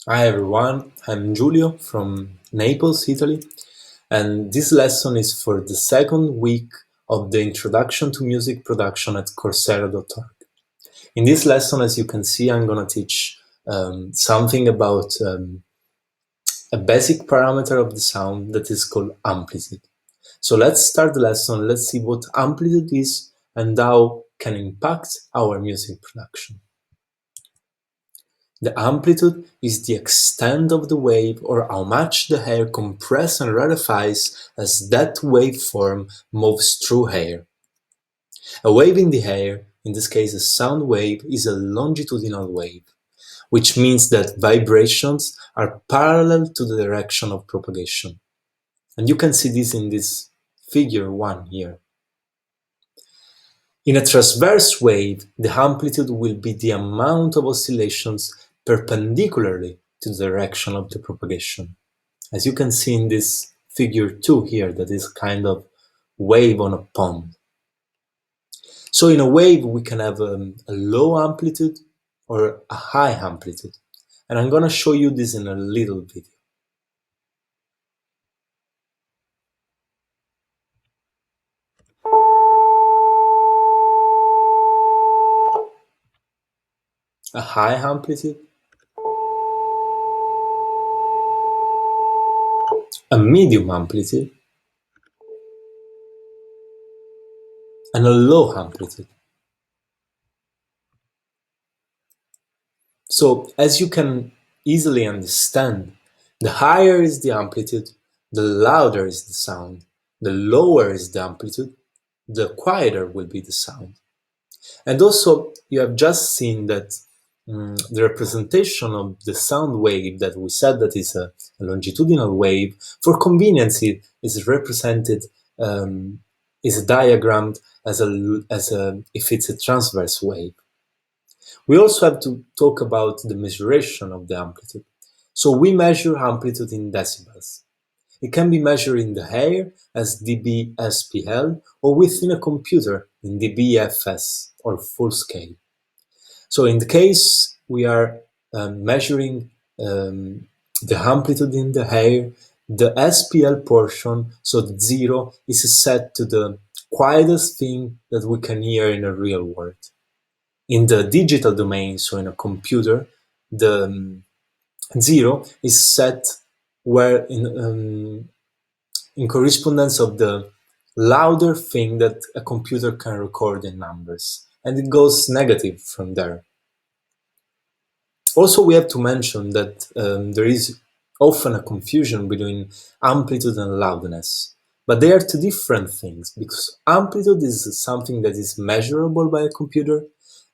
Hi everyone, I'm Giulio from Naples, Italy, and this lesson is for the second week of the Introduction to Music Production at Coursera.org. In this lesson, as you can see, I'm going to teach something about a basic parameter of the sound that is called amplitude. So let's start the lesson, let's see what amplitude is and how can impact our music production. The amplitude is the extent of the wave or how much the air compresses and rarefies as that waveform moves through air. A wave in the air, in this case a sound wave, is a longitudinal wave, which means that vibrations are parallel to the direction of propagation. And you can see this in this figure 1 here. In a transverse wave, the amplitude will be the amount of oscillations perpendicularly to the direction of the propagation. As you can see in this figure 2 here, that is kind of wave on a pond. So in a wave, we can have a low amplitude or a high amplitude. And I'm going to show you this in a little video. A high amplitude, a medium amplitude, and a low amplitude. So as you can easily understand, the higher is the amplitude, the louder is the sound. The lower is the amplitude, the quieter will be the sound. And also, you have just seen that the representation of the sound wave that we said that is a longitudinal wave, for convenience, it is represented, is diagrammed as if it's a transverse wave. We also have to talk about the measuration of the amplitude. So we measure amplitude in decibels. It can be measured in the air as dB/SPL or within a computer in dBFS or full scale. So in the case we are measuring the amplitude in the air, the SPL portion, so the 0, is set to the quietest thing that we can hear in a real world. In the digital domain, so in a computer, the 0 is set where in correspondence of the louder thing that a computer can record in numbers, and it goes negative from there. Also, we have to mention that there is often a confusion between amplitude and loudness, but they are two different things, because amplitude is something that is measurable by a computer,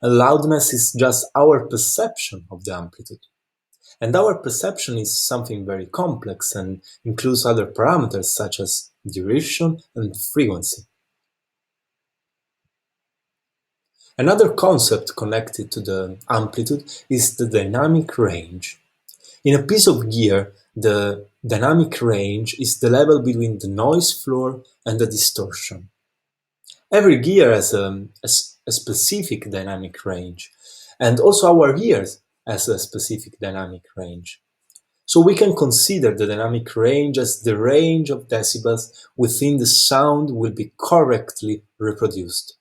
and loudness is just our perception of the amplitude. And our perception is something very complex and includes other parameters such as duration and frequency. Another concept connected to the amplitude is the dynamic range. In a piece of gear, the dynamic range is the level between the noise floor and the distortion. Every gear has a specific dynamic range, and also our ears has a specific dynamic range. So we can consider the dynamic range as the range of decibels within the sound will be correctly reproduced.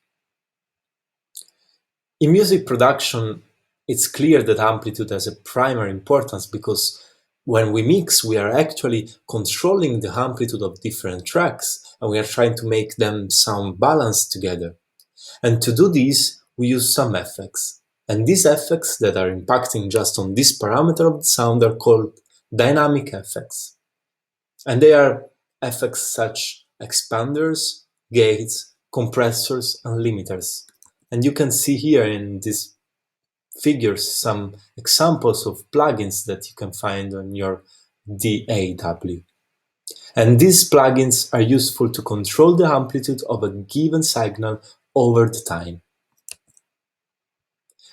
In music production, it's clear that amplitude has a primary importance because when we mix, we are actually controlling the amplitude of different tracks and we are trying to make them sound balanced together. And to do this, we use some effects. And these effects that are impacting just on this parameter of the sound are called dynamic effects. And they are effects such expanders, gates, compressors, and limiters. And you can see here in these figures some examples of plugins that you can find on your DAW. And these plugins are useful to control the amplitude of a given signal over the time.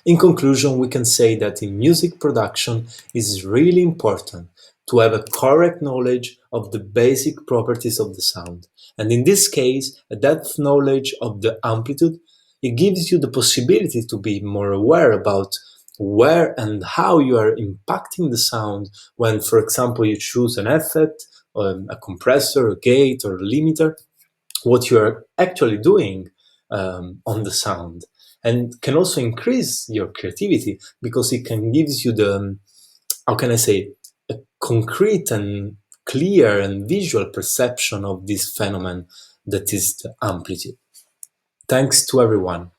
In conclusion, we can say that in music production it is really important to have a correct knowledge of the basic properties of the sound. And in this case, a depth knowledge of the amplitude, it gives you the possibility to be more aware about where and how you are impacting the sound when, for example, you choose an effect, a compressor, a gate, or a limiter, what you are actually doing on the sound, and can also increase your creativity because it can gives you the, how can I say, a concrete and clear and visual perception of this phenomenon that is the amplitude. Thanks to everyone.